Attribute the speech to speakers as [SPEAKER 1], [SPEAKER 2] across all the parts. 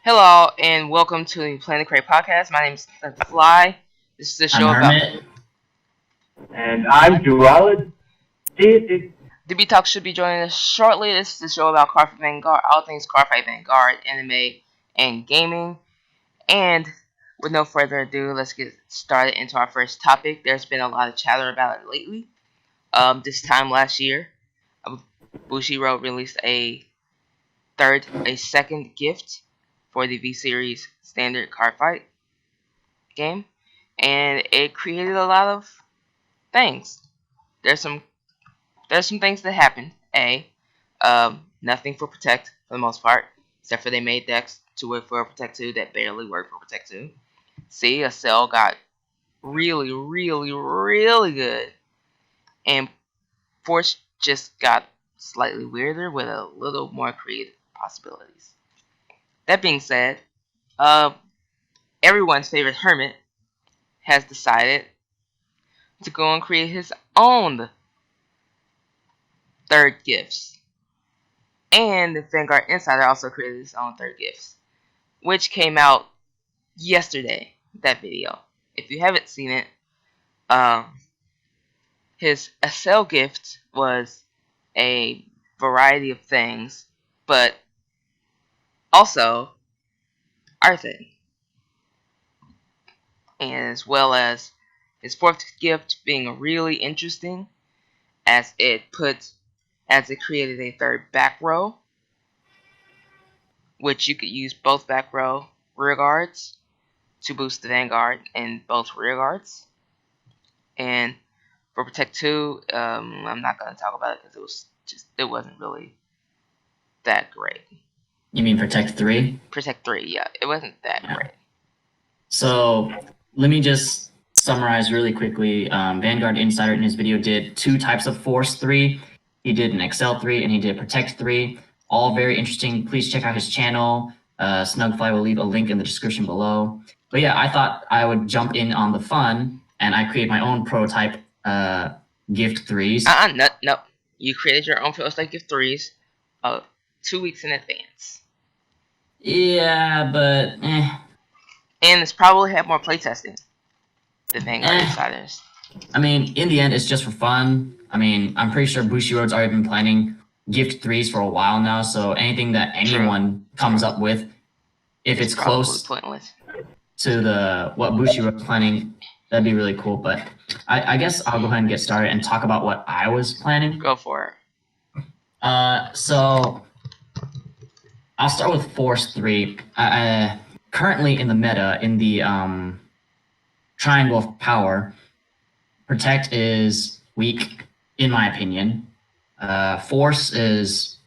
[SPEAKER 1] Hello and welcome to the Cray Podcast. My name is Fly. This is the
[SPEAKER 2] I'm
[SPEAKER 1] show about
[SPEAKER 2] Hermit.
[SPEAKER 3] And I'm Dualid.
[SPEAKER 1] DB Talk should be joining us shortly. This is the show about Cardfight Vanguard, all things Cardfight Vanguard, anime, and gaming. And with no further ado, let's get started into our first topic. There's been a lot of chatter about it lately. This time last year, Bushiroad released a second gift for the V Series standard Cardfight game, and it created a lot of things. There's some things that happened. Nothing for Protect for the most part, except for they made decks to work for Protect 2 that barely worked for Protect 2. C, a cell got really, really, really good, and Force just got slightly weirder with a little more creative possibilities. That being said, everyone's favorite Hermit has decided to go and create his own third gifts. And the Vanguard Insider also created his own third gifts, which came out yesterday, that video. If you haven't seen it, his SL gift was a variety of things, but also Arthur. And as well as his fourth gift being really interesting, as it created a third back row, which you could use both back row rear guards to boost the Vanguard in both rear guards. And for Protect 2, I'm not going to talk about it because it wasn't really that great.
[SPEAKER 2] You mean Protect 3?
[SPEAKER 1] Protect 3, yeah, it wasn't that great.
[SPEAKER 2] So let me just summarize really quickly. Vanguard Insider in his video did two types of Force 3. He did an Excel 3 and he did Protect 3. All very interesting. Please check out his channel. Snugfly will leave a link in the description below. But yeah, I thought I would jump in on the fun and I create my own prototype gift 3s.
[SPEAKER 1] No. You created your own prototype gift 3s 2 weeks in advance.
[SPEAKER 2] Yeah, but
[SPEAKER 1] And it's probably had more playtesting than Vanguard Insiders.
[SPEAKER 2] I mean, in the end, it's just for fun. I mean, I'm pretty sure Bushiroad's already been planning gift 3s for a while now, so anything that anyone comes up with, if it's close
[SPEAKER 1] pointless
[SPEAKER 2] to what Bushiroad's planning, that'd be really cool. But I guess I'll go ahead and get started and talk about what I was planning.
[SPEAKER 1] Go for it.
[SPEAKER 2] So I'll start with Force 3. Currently in the meta, in the Triangle of Power, Protect is weak, in my opinion. Force is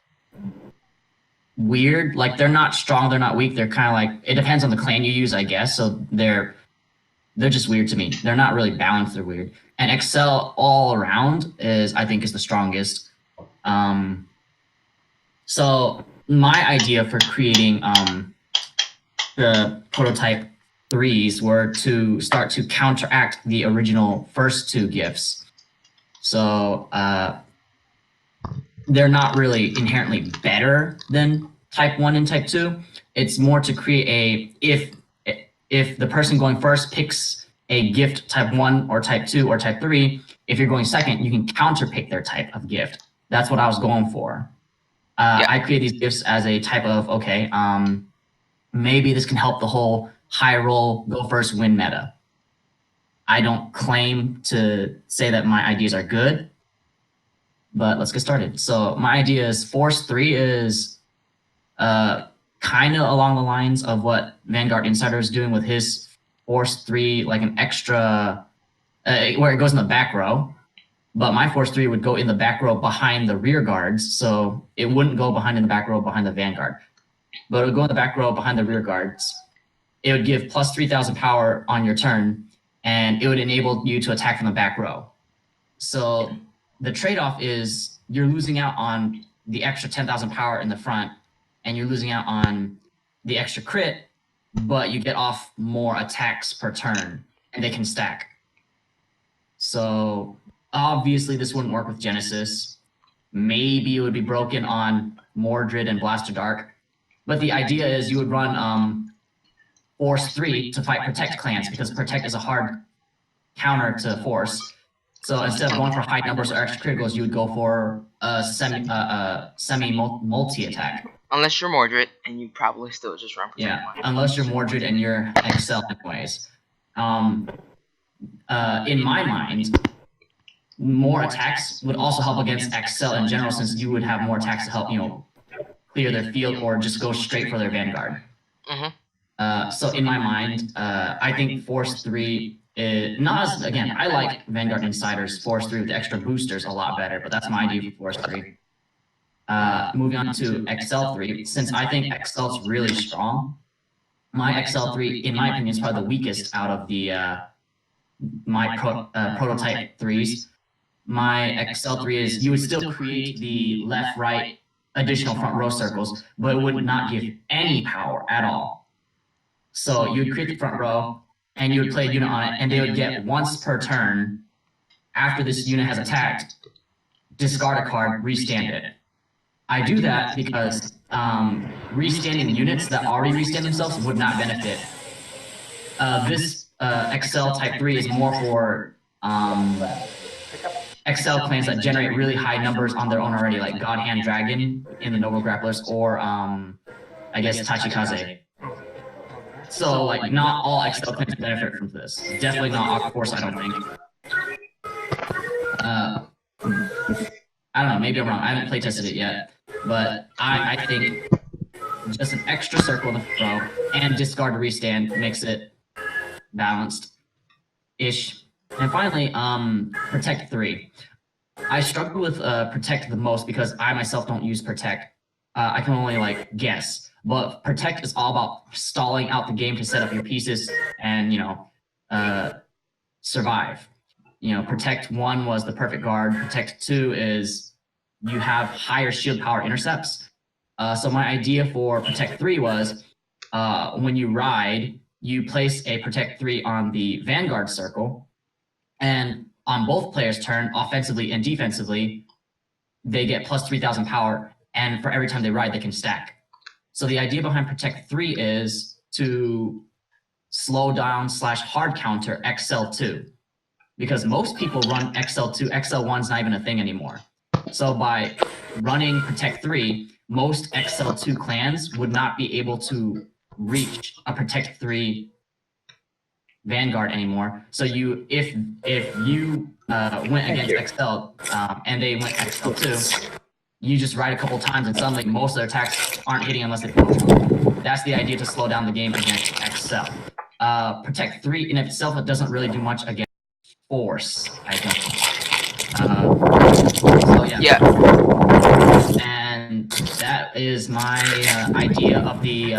[SPEAKER 2] weird. Like, they're not strong, they're not weak. They're kind of like, it depends on the clan you use, I guess. So they're just weird to me. They're not really balanced, they're weird. And Excel all around I think is the strongest. So my idea for creating the prototype 3s were to start to counteract the original first two gifts. So they're not really inherently better than type 1 and type 2. It's more to create if the person going first picks a gift type 1 or type 2 or type 3, if you're going second, you can counterpick their type of gift. That's what I was going for. I create these gifts as a type of, okay, maybe this can help the whole high roll, go first, win meta. I don't claim to say that my ideas are good, but let's get started. So my idea is Force 3 is kind of along the lines of what Vanguard Insider is doing with his Force 3, like an extra, where it goes in the back row. But my Force 3 would go in the back row behind the rear guards, so it wouldn't go in the back row behind the Vanguard. But it would go in the back row behind the rear guards. It would give plus 3,000 power on your turn, and it would enable you to attack from the back row. So the trade-off is you're losing out on the extra 10,000 power in the front, and you're losing out on the extra crit, but you get off more attacks per turn, and they can stack. So obviously this wouldn't work with Genesis. Maybe it would be broken on Mordred and Blaster Dark. But the idea is you would run Force 3 to fight Protect clans, because Protect is a hard counter to Force. So instead of going for high numbers or extra criticals, you would go for a semi multi attack.
[SPEAKER 1] Unless you're Mordred, and you probably still just run Protect.
[SPEAKER 2] Yeah, unless you're Mordred and you're Excel anyways. In my mind, more attacks would also help against Excel in general, since you would have more attacks to help, clear their field or just go straight for their Vanguard. So in my mind, I think Force 3 is not as, again, I like Vanguard Insiders Force 3 with the extra boosters a lot better, but that's my idea for Force 3. Moving on to XL3, since I think XL's really strong, my XL3, in my opinion, is probably the weakest out of the prototype 3s. My XL3 is, you would still create the left, right, additional front row circles, but it would not give any power at all. So you would create the front row, and you would play a unit on it, and they would get once per turn, after this unit has attacked, discard a card, restand it. I do that because restanding units that already restand themselves would not benefit. This XL Type 3 is more for XL clans that generate really high numbers on their own already, like God Hand Dragon in the Noble Grapplers, or I guess Tachikaze. So, like, not all XL clans benefit from this. Definitely not Aquaforce, I don't think. I don't know, maybe I'm wrong. I haven't playtested it yet. But I think just an extra circle in the row and discard to restand makes it balanced-ish. And finally, Protect 3. I struggle with Protect the most because I myself don't use Protect. I can only, like, guess. But Protect is all about stalling out the game to set up your pieces and, survive. Protect 1 was the perfect guard. Protect 2 is you have higher shield power intercepts. So my idea for Protect 3 was when you ride, you place a Protect 3 on the Vanguard circle, and on both players' turn, offensively and defensively, they get plus 3,000 power, and for every time they ride, they can stack. So the idea behind Protect 3 is to slow down / hard counter XL2, because most people run XL2. XL1's not even a thing anymore. So by running Protect 3, most XL2 clans would not be able to reach a Protect 3 Vanguard anymore. So if you went against XL and they went XL2, you just ride a couple times and suddenly most of their attacks aren't hitting unless they pull. That's the idea, to slow down the game against XL. Protect 3 in itself, it doesn't really do much against Force, I think. So yeah. And that is my idea of the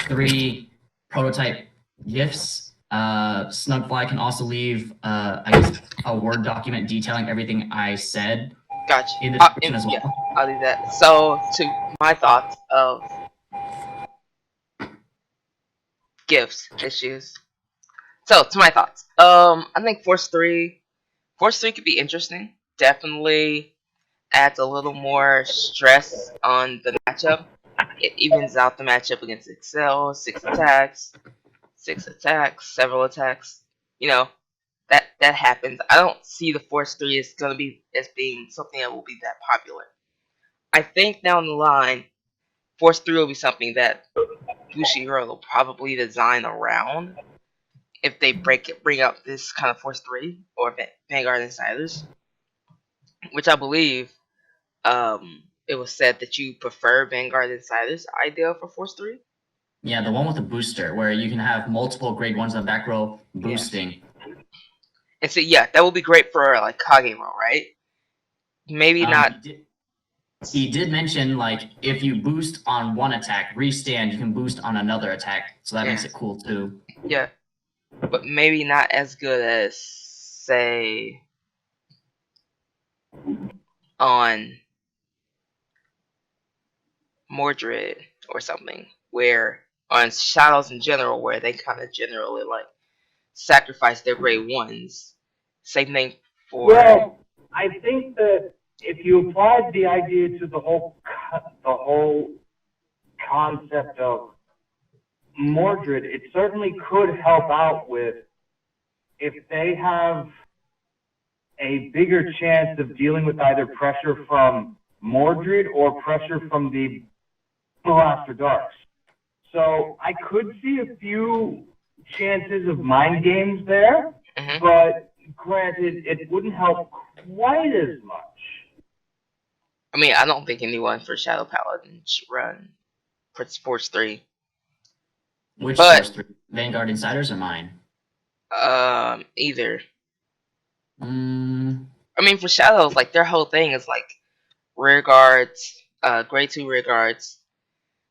[SPEAKER 2] 3 prototype gifts. Snugfly can also leave, I guess, a Word document detailing everything I said.
[SPEAKER 1] Gotcha.
[SPEAKER 2] In the description as well.
[SPEAKER 1] Yeah, I'll do that. So, to my thoughts of gifts issues. So, to my thoughts, I think Force 3 could be interesting. Definitely adds a little more stress on the matchup. It evens out the matchup against Excel. 6 attacks, several attacks. That happens. I don't see the Force 3 as being something that will be that popular. I think down the line, Force 3 will be something that Bushiroad will probably design around if they bring out this kind of Force 3 or Vanguard Insiders, which I believe it was said that you prefer Vanguard Insiders idea for Force 3.
[SPEAKER 2] Yeah, the one with the booster, where you can have multiple grade 1s on the back row boosting.
[SPEAKER 1] Yeah. And so, yeah, that will be great for, like, Kagero, right? Maybe not.
[SPEAKER 2] He did mention, like, if you boost on one attack, restand, you can boost on another attack. So that makes it cool, too.
[SPEAKER 1] Yeah. But maybe not as good as, say, on Mordred or something, where on Shadows in general, where they kind of generally like sacrifice their grade 1s. Same thing for.
[SPEAKER 3] Well, I think that if you applied the idea to the whole concept of Mordred, it certainly could help out with if they have a bigger chance of dealing with either pressure from Mordred or pressure from the Blaster Darks. So I could see a few chances of mind games there, but granted, it wouldn't help quite as much.
[SPEAKER 1] I mean, I don't think anyone for Shadow Paladin should run for Force 3.
[SPEAKER 2] Which
[SPEAKER 1] But-
[SPEAKER 2] Force 3? Vanguard Insiders or mine?
[SPEAKER 1] Either.
[SPEAKER 2] Mm,
[SPEAKER 1] I mean, for Shadows, like, their whole thing is, like, rear guards, grade 2 rear guards,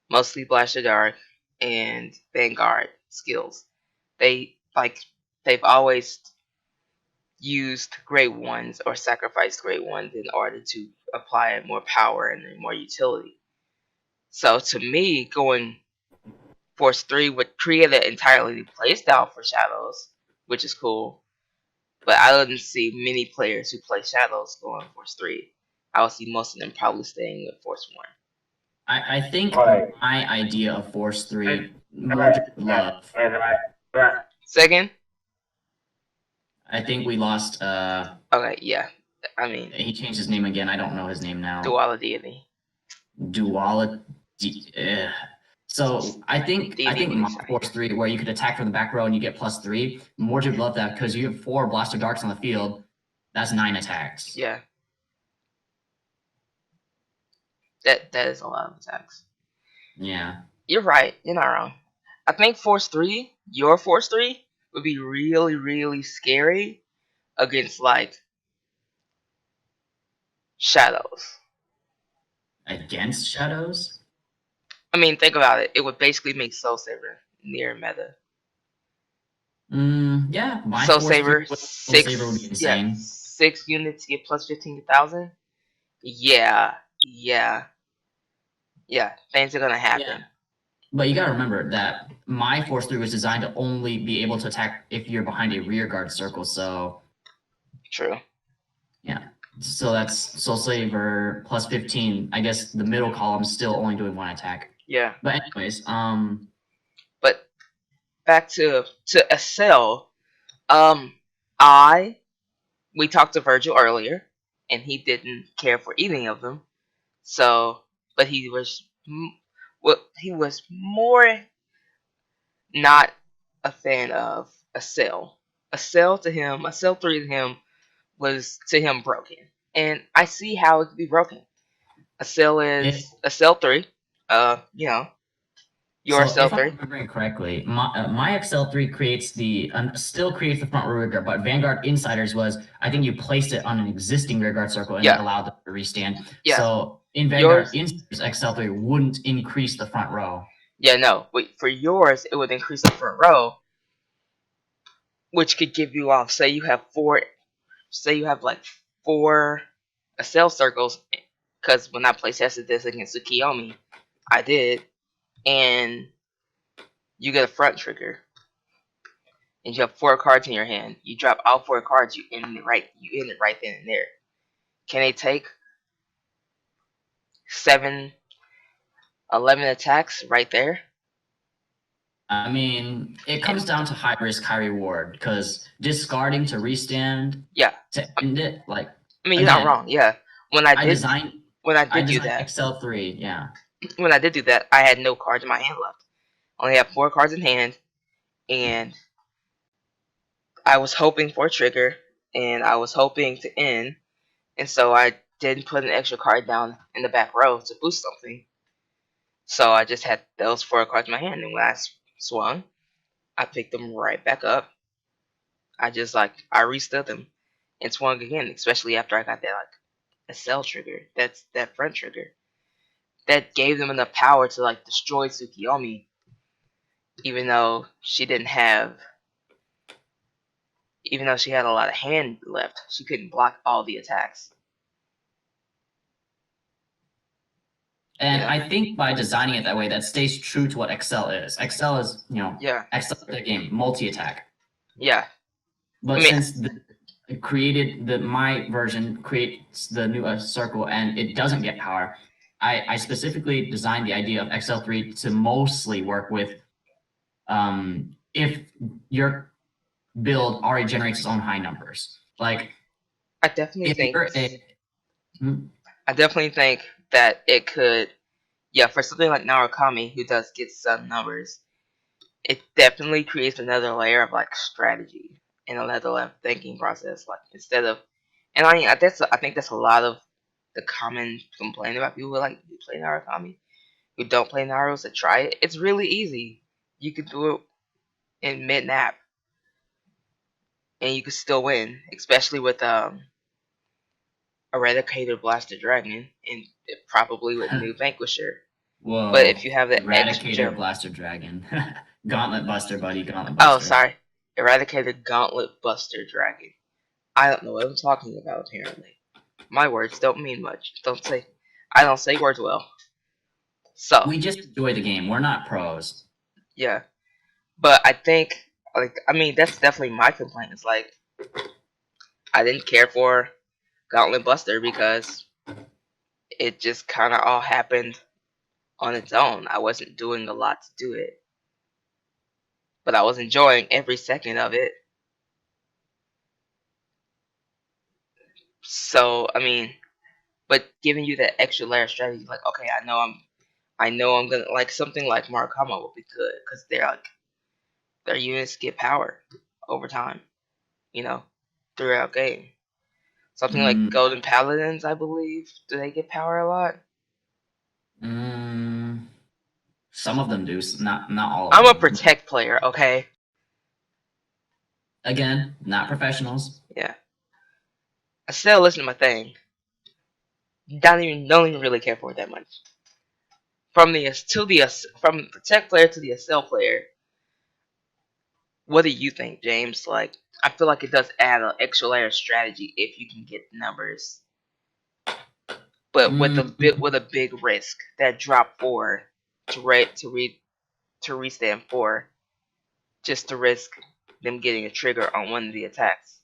[SPEAKER 1] mostly Blaster Dark, and Vanguard skills. They've always used grade 1s or sacrificed grade 1s in order to apply more power and more utility. So, to me, going Force 3 would create an entirely new playstyle for Shadows, which is cool. But I didn't see many players who play Shadows going Force 3. I would see most of them probably staying with Force 1.
[SPEAKER 2] I think
[SPEAKER 3] Right.
[SPEAKER 2] my idea of Force 3,
[SPEAKER 3] Right.
[SPEAKER 2] Mordred would love.
[SPEAKER 3] Right.
[SPEAKER 1] Second?
[SPEAKER 2] I think we lost,
[SPEAKER 1] Okay, yeah. I mean,
[SPEAKER 2] he changed his name again. I don't know his name now.
[SPEAKER 1] duality.
[SPEAKER 2] Duality. So I think my
[SPEAKER 1] sorry.
[SPEAKER 2] Force 3, where you could attack from the back row and you get +3, Mordred would love that because you have 4 Blaster Darks on the field. That's 9 attacks.
[SPEAKER 1] Yeah. That is a lot of attacks.
[SPEAKER 2] Yeah.
[SPEAKER 1] You're right. You're not wrong. I think your Force 3, would be really, really scary against, like, Shadows.
[SPEAKER 2] Against Shadows?
[SPEAKER 1] I mean, think about it. It would basically make Soul Saber near meta.
[SPEAKER 2] Yeah. My
[SPEAKER 1] Soul
[SPEAKER 2] Force
[SPEAKER 1] Saber,
[SPEAKER 2] 3 Soul Saber would be insane.
[SPEAKER 1] 6 units get plus 15,000. Yeah, things are gonna happen.
[SPEAKER 2] Yeah. But you gotta remember that my Force 3 was designed to only be able to attack if you're behind a rear guard circle, so
[SPEAKER 1] True.
[SPEAKER 2] yeah. So that's Soul Saber plus 15. I guess the middle column's still only doing 1 attack.
[SPEAKER 1] Yeah.
[SPEAKER 2] But anyways,
[SPEAKER 1] But back to Estelle. We talked to Virgil earlier, and he didn't care for any of them. So, but he was more not a fan of Estelle. Estelle 3 to him was broken, and I see how it could be broken. Estelle is Estelle 3. Your
[SPEAKER 2] so
[SPEAKER 1] Estelle
[SPEAKER 2] if I'm
[SPEAKER 1] 3.
[SPEAKER 2] remembering correctly, my XL3 still creates the front rear guard, but Vanguard Insiders was, I think you placed it on an existing rear guard circle and
[SPEAKER 1] Yeah.
[SPEAKER 2] it allowed them to restand.
[SPEAKER 1] Yeah.
[SPEAKER 2] So in Vanguard Insiders, XL3 wouldn't increase the front row.
[SPEAKER 1] Yeah, no. Wait, for yours, it would increase the front row, which could give you off. Say you have 4 Estelle circles, because when I play tested this against Tsukiyomi, I did, and you get a front trigger, and you have 4 cards in your hand. You drop all 4 cards, you end it right then and there. Can they take 11 attacks right there?
[SPEAKER 2] I mean, it comes down to high risk, high reward, because discarding to restand to end it, like,
[SPEAKER 1] I mean, you're not wrong. Yeah, when I did
[SPEAKER 2] designed
[SPEAKER 1] do that,
[SPEAKER 2] XL3, yeah.
[SPEAKER 1] When I did do that, I had no cards in my hand left. I only had 4 cards in hand, and I was hoping for a trigger, and I was hoping to end, and so I didn't put an extra card down in the back row to boost something. So I just had those 4 cards in my hand, and when I swung, I picked them right back up. I restood them and swung again, especially after I got that a cell trigger. That's that front trigger. That gave them enough power to destroy Tsukiyomi, even though she had a lot of hand left, she couldn't block all the attacks.
[SPEAKER 2] And I think by designing it that way, that stays true to what XL is. XL is, XL the game, multi-attack.
[SPEAKER 1] Yeah.
[SPEAKER 2] But since my version creates the new circle and it doesn't get power, I specifically designed the idea of XL3 to mostly work with if your build already generates its own high numbers. Like
[SPEAKER 1] I definitely
[SPEAKER 2] if
[SPEAKER 1] think
[SPEAKER 2] you're a
[SPEAKER 1] I definitely think that it could, yeah, for something like Narukami who does get some numbers, it definitely creates another layer of like strategy and another layer of thinking process. Like instead of, and I mean I think that's a lot of the common complaint about people who like who play Narukami who don't play Naruto to try it. It's really easy. You can do it in mid nap and you can still win, especially with Eradicated Blaster Dragon and probably with New Vanquisher.
[SPEAKER 2] whoa,
[SPEAKER 1] But if you have the extra
[SPEAKER 2] Eradicator
[SPEAKER 1] jump,
[SPEAKER 2] Blaster Dragon, Gauntlet Buster, buddy, Gauntlet
[SPEAKER 1] oh
[SPEAKER 2] Buster.
[SPEAKER 1] sorry, Eradicated Gauntlet Buster Dragon. I don't know what I'm talking about. Apparently, my words don't mean much. I don't say words well. So
[SPEAKER 2] We just enjoy the game. We're not pros.
[SPEAKER 1] yeah, but I think I mean that's definitely my complaint. It's like I didn't care for Gauntlet Buster because it just kind of all happened on its own. I wasn't doing a lot to do it, but I was enjoying every second of it. So I mean, but giving you that extra layer of strategy, like okay, I know I'm gonna like something like Marukama will be good because they're like their units get power over time, you know, throughout game. Something like
[SPEAKER 2] Mm,
[SPEAKER 1] Golden Paladins, I believe, do they get power a lot?
[SPEAKER 2] mm, some of them do, not all of
[SPEAKER 1] I'm a
[SPEAKER 2] them.
[SPEAKER 1] protect player, okay?
[SPEAKER 2] Again, not professionals.
[SPEAKER 1] Yeah, I still listen to my thing. Don't even really care for it that much. From protect player to the SL player, what do you think, James? Like, I feel like it does add an extra layer of strategy if you can get numbers, but with a
[SPEAKER 2] Mm,
[SPEAKER 1] bit with a big risk that drop four to rate to restand four, just to risk them getting a trigger on one of the attacks,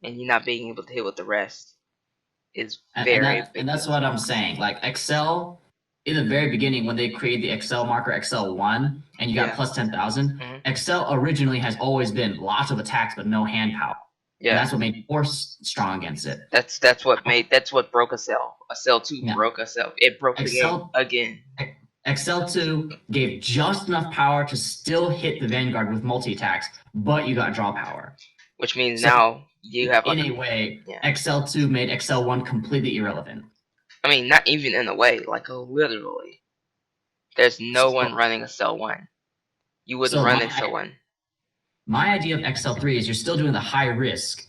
[SPEAKER 1] and you not being able to hit with the rest is very
[SPEAKER 2] and
[SPEAKER 1] big
[SPEAKER 2] that's
[SPEAKER 1] deal.
[SPEAKER 2] what I'm saying. Like Excel, in the very beginning, when they created the Excel marker Excel 1, and you got
[SPEAKER 1] Yeah.
[SPEAKER 2] plus 10,000,
[SPEAKER 1] Mhm.
[SPEAKER 2] Excel originally has always been lots of attacks but no hand power. And
[SPEAKER 1] Yeah,
[SPEAKER 2] that's what made Force strong against it.
[SPEAKER 1] that's what broke a cell. A cell two
[SPEAKER 2] Yeah.
[SPEAKER 1] broke a cell. It broke the game
[SPEAKER 2] Excel
[SPEAKER 1] again.
[SPEAKER 2] Excel 2 gave just enough power to still hit the Vanguard with multi attacks, but you got draw power.
[SPEAKER 1] Which means
[SPEAKER 2] So
[SPEAKER 1] now you have
[SPEAKER 2] in
[SPEAKER 1] like
[SPEAKER 2] a way,
[SPEAKER 1] yeah.
[SPEAKER 2] Excel 2 made Excel 1 completely irrelevant.
[SPEAKER 1] I mean, not even in a way, like literally. There's no one running a cell one. You wouldn't
[SPEAKER 2] So
[SPEAKER 1] run Excel one.
[SPEAKER 2] my idea of Excel 3 is you're still doing the high risk,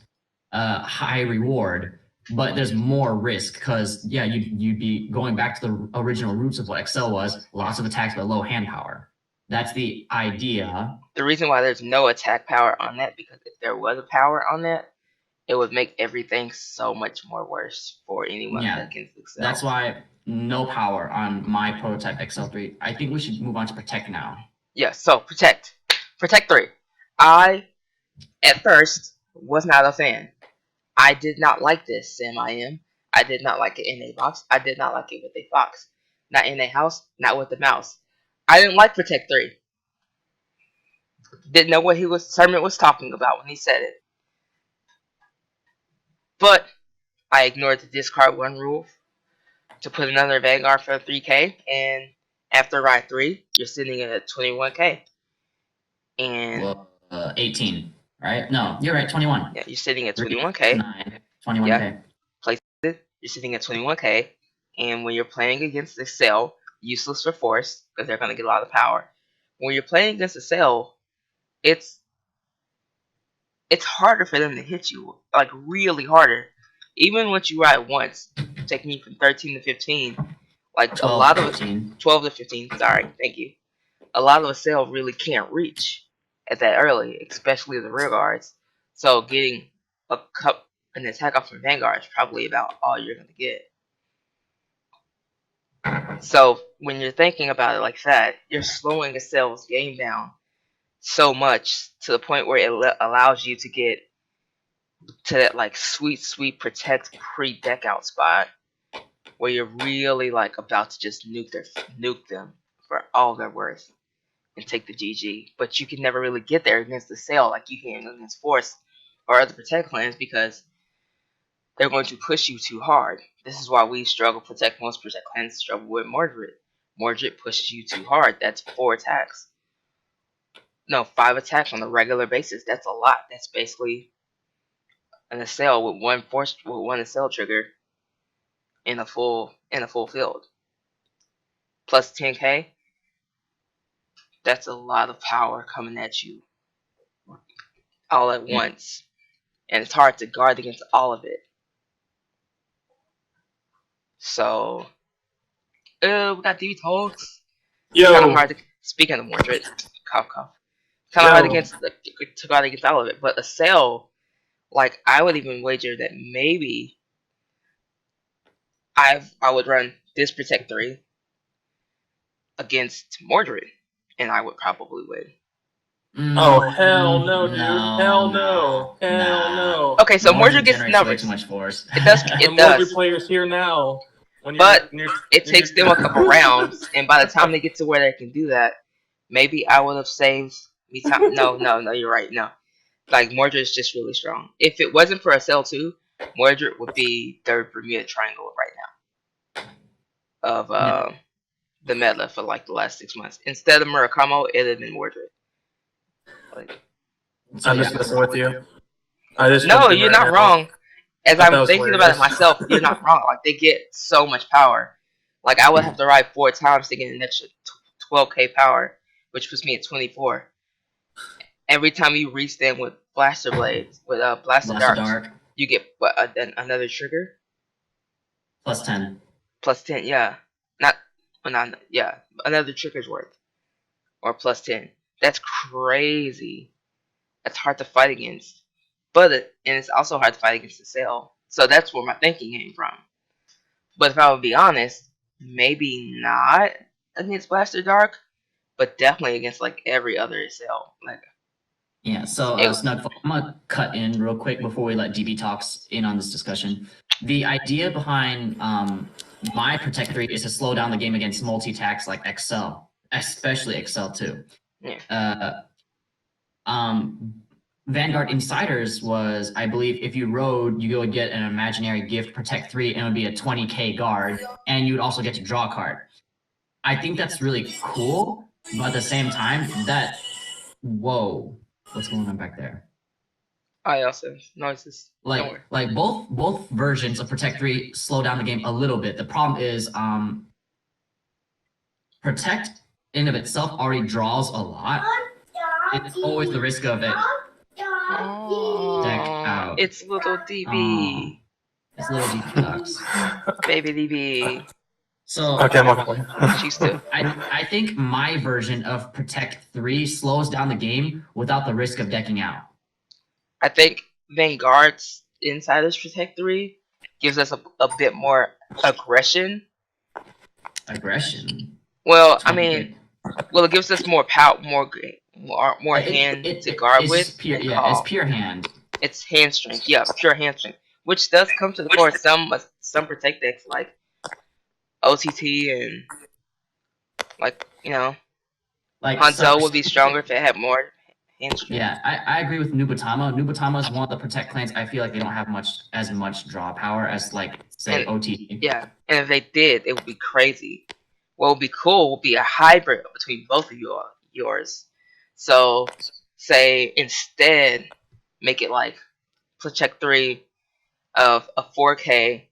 [SPEAKER 2] high reward, but there's more risk because yeah, you'd be going back to the original roots of what Excel was, lots of attacks but low hand power. That's the idea.
[SPEAKER 1] The reason why there's no attack power on that because if there was a power on that, it would make everything so much more worse for anyone
[SPEAKER 2] Yeah,
[SPEAKER 1] that can excel.
[SPEAKER 2] That's why no power on my prototype Excel 3. I think we should move on to Protect now.
[SPEAKER 1] Yeah, so Protect 3. I, at first, was not a fan. I did not like this Sim I did not like it in a box. I did not like it with a fox. Not in a house, not with a mouse. I didn't like Protect 3. Didn't know what Sermon was talking about when he said it. But I ignored the discard one rule to put another Vanguard for 3k, and after ride 3, you're sitting at 21k. And
[SPEAKER 2] Well, 18, right? No, you're right, 21.
[SPEAKER 1] yeah, you're sitting at
[SPEAKER 2] 3,
[SPEAKER 1] 21k.
[SPEAKER 2] 9, 21k.
[SPEAKER 1] Yeah. Place it, you're sitting at 21k. And when you're playing against the cell, useless for force, because they're going to get a lot of power. When you're playing against the cell, it's harder for them to hit you. Like, really harder. Even once you ride once, taking you from 13 to 15, like
[SPEAKER 2] 12,
[SPEAKER 1] a lot of
[SPEAKER 2] 15.
[SPEAKER 1] 12 to 15, sorry, thank you. A lot of a cell really can't reach at that early, especially the rear guards. So getting an attack off from Vanguard is probably about all you're gonna get. So when you're thinking about it like that, you're slowing a cell's game down so much to the point where it allows you to get to that like sweet protect pre deck out spot where you're really like about to just nuke them for all they're worth and take the GG. But you can never really get there against the Sail like you can against Force or other Protect clans because they're going to push you too hard. This is why we struggle. Most Protect clans struggle with Mordred. Mordred pushes you too hard. That's 4 attacks. No, 5 attacks on a regular basis. That's a lot. That's basically an Assail with one Assail trigger in a full field. Plus 10k. That's a lot of power coming at you all at once. And it's hard to guard against all of it. So we got DB talks. Kind of hard to speaking of Mordred. Cough cough. Kind of hard to guard against all of it. But Assail, like I would even wager that maybe I would run this Protect 3 against Mordred, and I would probably win.
[SPEAKER 4] Oh hell no, dude! Hell no!
[SPEAKER 1] Okay, so Mordred gets numbers.
[SPEAKER 2] Too much force.
[SPEAKER 1] It does.
[SPEAKER 4] The Mordred players here now.
[SPEAKER 1] But it takes them a couple rounds, and by the time they get to where they can do that, maybe I would have saved me time. No, you're right. No, like Mordred is just really strong. If it wasn't for Assail 2, Mordred would be third Bermuda Triangle right now of the meta for like the last 6 months. Instead of Murakamo, it would have been Mordred. Like,
[SPEAKER 4] I'm just messing with you.
[SPEAKER 1] No, you're not wrong. As I'm thinking about it myself, you're not wrong. Like they get so much power. Like I would have to ride 4 times to get an extra 12k power, which puts me at 24. Every time you restand with Blaster Blades, with Blaster Dark, you get another trigger.
[SPEAKER 2] Plus 10.
[SPEAKER 1] Plus 10, yeah. Another trigger's worth. Or plus 10. That's crazy. That's hard to fight against. And it's also hard to fight against the Sail. So that's where my thinking came from. But if I would be honest, maybe not against Blaster Dark, but definitely against like every other Sail. Like,
[SPEAKER 2] yeah, so Snug, I'm gonna cut in real quick before we let DB Talks in on this discussion. The idea behind my Protect 3 is to slow down the game against multi-attacks like XL, especially XL2.
[SPEAKER 1] Yeah.
[SPEAKER 2] Vanguard Insiders was, I believe, if you rode, you would get an imaginary gift, Protect 3, and it would be a 20k guard, and you would also get to draw a card. I think that's really cool, but at the same time, whoa, what's going on back there?
[SPEAKER 1] I also noises.
[SPEAKER 2] Like both versions of Protect 3 slow down the game a little bit. The problem is, Protect in of itself already draws a lot. It's always the risk of it. Deck out.
[SPEAKER 1] It's little DB.
[SPEAKER 2] It's little DB Ducks.
[SPEAKER 1] Baby DB.
[SPEAKER 4] So okay, I'm okay.
[SPEAKER 2] I think my version of Protect 3 slows down the game without the risk of decking out.
[SPEAKER 1] I think Vanguard's Insiders Protect 3 gives us a bit more aggression.
[SPEAKER 2] Aggression?
[SPEAKER 1] Well, I mean, it gives us more power, more hand to guard with.
[SPEAKER 2] It's pure hand.
[SPEAKER 1] It's hand strength. Yeah, pure hand strength. Which does come to the core. Some Protect decks like OTT and like Hanzo would be stronger if it had more hand strength.
[SPEAKER 2] Yeah, I agree with Nubatama. Nubatama is one of the Protect clans. I feel like they don't have as much draw power as like say OTT.
[SPEAKER 1] Yeah, and if they did, it would be crazy. What would be cool would be a hybrid between both of yours. So, say instead, make it like Protect 3 of a 4K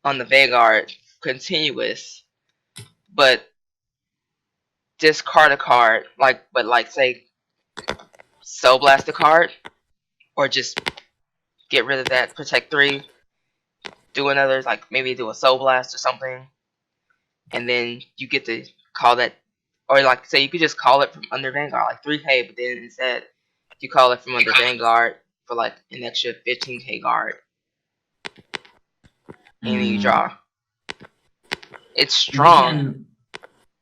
[SPEAKER 1] on the Vanguard continuous, but discard a card, but say Soul Blast a card, or just get rid of that Protect 3, do another, maybe do a Soul Blast or something, and then you get to call that, or say you could just call it from under Vanguard, 3K, but then instead you call it from under Vanguard for an extra 15k guard, and then you draw. It's strong,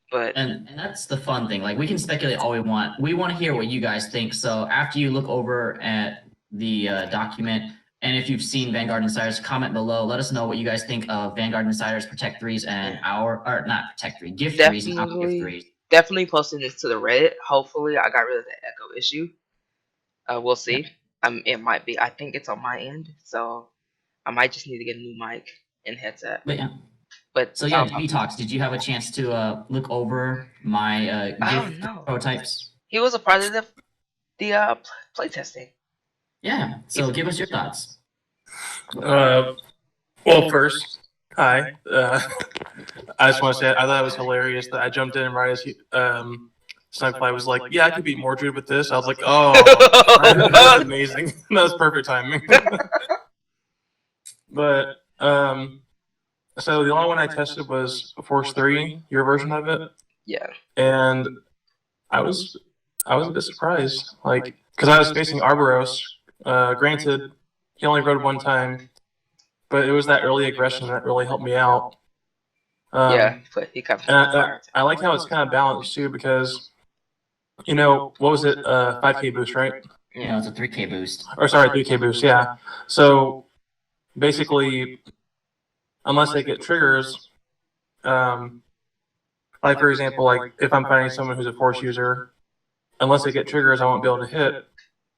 [SPEAKER 1] but
[SPEAKER 2] and that's the fun thing. We can speculate all we want. We want to hear what you guys think. So after you look over at the document And if you've seen Vanguard Insiders, comment below. Let us know what you guys think of Vanguard Insiders Protect 3s and not Protect 3, Gift 3s and our Gift 3s.
[SPEAKER 1] Definitely posting this to the Reddit. Hopefully, I got rid of the echo issue. We'll see. It might be. I think it's on my end, so I might just need to get a new mic and headset.
[SPEAKER 2] But so yeah, DB Talks, did you have a chance to look over my gift prototypes?
[SPEAKER 1] He was a part of the playtesting.
[SPEAKER 2] Yeah. So give us your thoughts.
[SPEAKER 4] Well, first, hi. I just want to say I thought it was hilarious that I jumped in right as Snugfly was like, "Yeah, I could beat Mordred with this." I was like, "Oh, that's amazing! That was perfect timing." But so the only one I tested was Force 3, your version of it.
[SPEAKER 1] Yeah.
[SPEAKER 4] And I was a bit surprised, like, because I was facing Arboros. Granted, he only rode one time, but it was that early aggression that really helped me out.
[SPEAKER 1] But he comes.
[SPEAKER 4] I like how it's kind of balanced too, because what was it? 5K boost, right?
[SPEAKER 2] Yeah, it's a 3K boost.
[SPEAKER 4] Or sorry, 3K boost. Yeah. So basically, unless they get triggers, like for example, like if I'm fighting someone who's a force user, unless they get triggers, I won't be able to hit.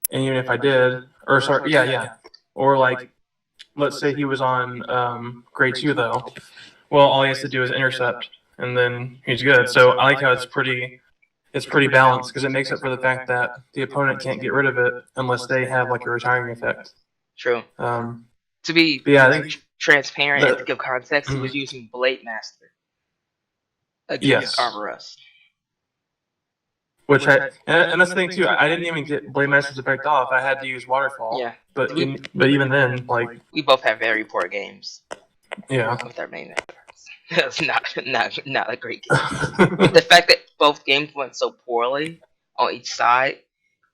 [SPEAKER 4] And even if I did, or like, let's say he was on grade 2 though. Well, all he has to do is intercept, and then he's good. So I like how it's pretty balanced, because it makes up for the fact that the opponent can't get rid of it unless they have like a retiring effect.
[SPEAKER 1] True. To be transparent and to give context, he was using Blade Master against Arboros.
[SPEAKER 4] And that's the thing too. I didn't even get Blade Master's effect off. I had to use Waterfall.
[SPEAKER 1] Yeah.
[SPEAKER 4] But even then, like,
[SPEAKER 1] we both have very poor games.
[SPEAKER 4] Yeah.
[SPEAKER 1] With our main efforts. That's not a great game. But the fact that both games went so poorly on each side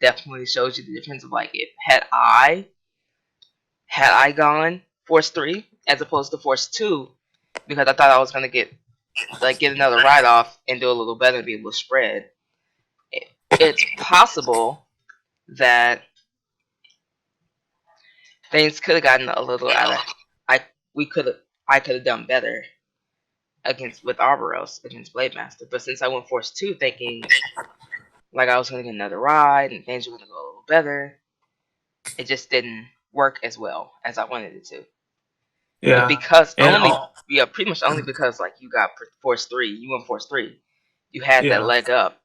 [SPEAKER 1] definitely shows you the difference of, like, if had I gone Force 3 as opposed to Force 2, because I thought I was gonna get another ride off and do a little better and be able to spread. It's possible that things could have gotten a little out of. I could have done better with Arboros against Blade Master, but since I went Force 2 thinking like I was gonna get another ride and things were gonna go a little better, it just didn't work as well as I wanted it to.
[SPEAKER 4] Yeah.
[SPEAKER 1] Pretty much only because like you got Force 3, you went Force 3, you had that leg up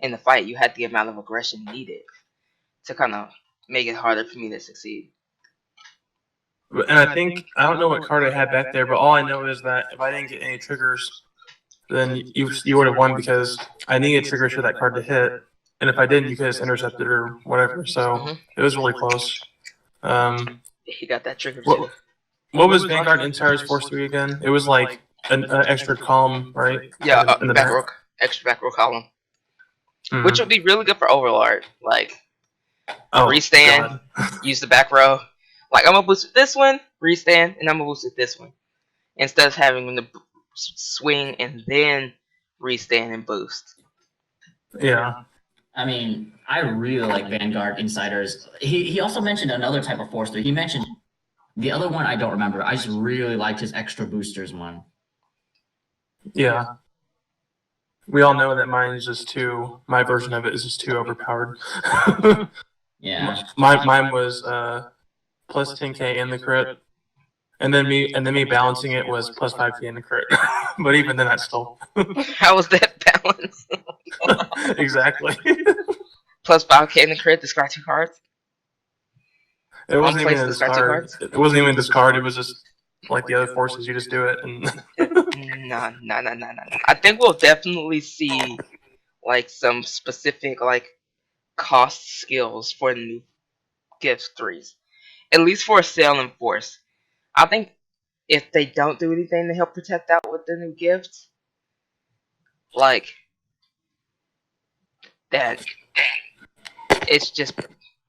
[SPEAKER 1] in the fight. You had the amount of aggression needed to kind of make it harder for me to succeed.
[SPEAKER 4] And I don't know what card I had back there, but all I know is that if I didn't get any triggers, then you would have won, because I needed triggers for that card to hit, and if I didn't, you could have intercepted or whatever. So it was really close.
[SPEAKER 1] He got that trigger too.
[SPEAKER 4] What was Vanguard Insiders Force 3 again? It was like an extra column, right?
[SPEAKER 1] Yeah, extra back row column, which would be really good for Overlord. Like, restand, use the back row. Like, I'm gonna boost it this one, restand, and I'm gonna boost it this one, instead of having to swing and then restand and boost.
[SPEAKER 4] Yeah.
[SPEAKER 2] I mean, I really like Vanguard Insiders. He also mentioned another type of Force 3. He mentioned the other one I don't remember. I just really liked his extra boosters one.
[SPEAKER 4] Yeah. We all know that mine is just my version of it is just too overpowered.
[SPEAKER 2] Yeah.
[SPEAKER 4] Mine was plus 10k in the crit, and then me balancing it was plus 5k in the crit. But even then, that's still.
[SPEAKER 1] How was that balance?
[SPEAKER 4] Exactly.
[SPEAKER 1] Plus 5k in the crit, discard 2 cards.
[SPEAKER 4] It wasn't even a discard. It wasn't even a discard. It was just like the other forces. You just do it. And
[SPEAKER 1] No. I think we'll definitely see like some specific like cost skills for new gift 3s. At least for a Sail and Force. I think if they don't do anything to help protect out with the new gifts, like that, it's just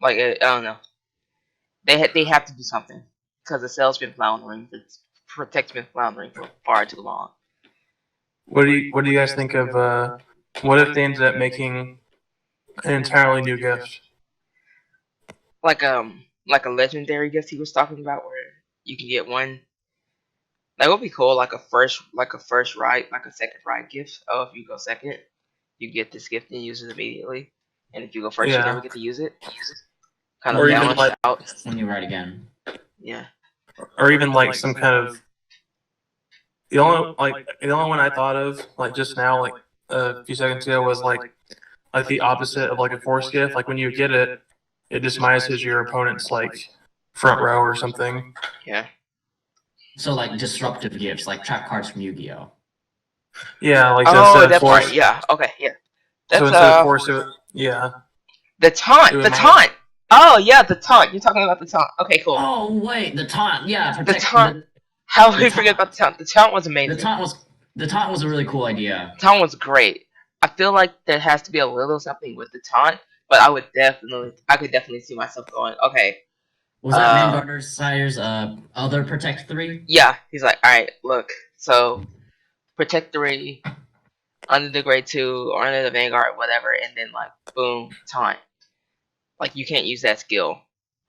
[SPEAKER 1] like I don't know. They have to do something, because the Sail's been floundering, Protect's been floundering for far too long.
[SPEAKER 4] What do you guys think of what if they ended up making an entirely new gift?
[SPEAKER 1] Like like a legendary gift he was talking about, where you can get one. That would be cool, like a first right, like a second right gift. Oh, if you go second, you get this gift and use it immediately. And if you go first, you never
[SPEAKER 4] Yeah.
[SPEAKER 1] get to use it. Kind
[SPEAKER 4] Or
[SPEAKER 1] of
[SPEAKER 4] even
[SPEAKER 1] balance
[SPEAKER 4] like,
[SPEAKER 1] out.
[SPEAKER 2] When you ride again.
[SPEAKER 1] Yeah.
[SPEAKER 4] or even like some kind of the only one I thought of like just now, like a few seconds ago, was like the opposite of like a force gift. Like when you get it, it dismises your opponent's like front row or something.
[SPEAKER 1] Yeah.
[SPEAKER 2] So like disruptive gifts, like trap cards from Yu-Gi-Oh.
[SPEAKER 4] Yeah, like
[SPEAKER 1] Oh,
[SPEAKER 4] instead of
[SPEAKER 1] that
[SPEAKER 4] force.
[SPEAKER 1] part. Yeah. Okay. Yeah.
[SPEAKER 4] So
[SPEAKER 1] That's
[SPEAKER 4] instead of force, yeah,
[SPEAKER 1] the
[SPEAKER 4] it
[SPEAKER 1] taunt.
[SPEAKER 4] would
[SPEAKER 1] The
[SPEAKER 4] might.
[SPEAKER 1] taunt. Oh yeah, the taunt. You're talking about the taunt. Okay, cool.
[SPEAKER 2] Oh wait, the taunt. Yeah,
[SPEAKER 1] The
[SPEAKER 2] protect.
[SPEAKER 1] taunt. How did
[SPEAKER 2] the
[SPEAKER 1] we forget
[SPEAKER 2] taunt-
[SPEAKER 1] about the taunt? The taunt was
[SPEAKER 2] The
[SPEAKER 1] amazing.
[SPEAKER 2] taunt was a really cool idea.
[SPEAKER 1] The taunt was great. I feel like there has to be a little something with the taunt, but I could definitely see myself going, okay.
[SPEAKER 2] Was that Mangarder Sire's other Protect 3?
[SPEAKER 1] Yeah, he's like, all right, look, so Protect 3, under the Grade 2, or under the Vanguard, whatever, and then like, boom, taunt. Like, you can't use that skill.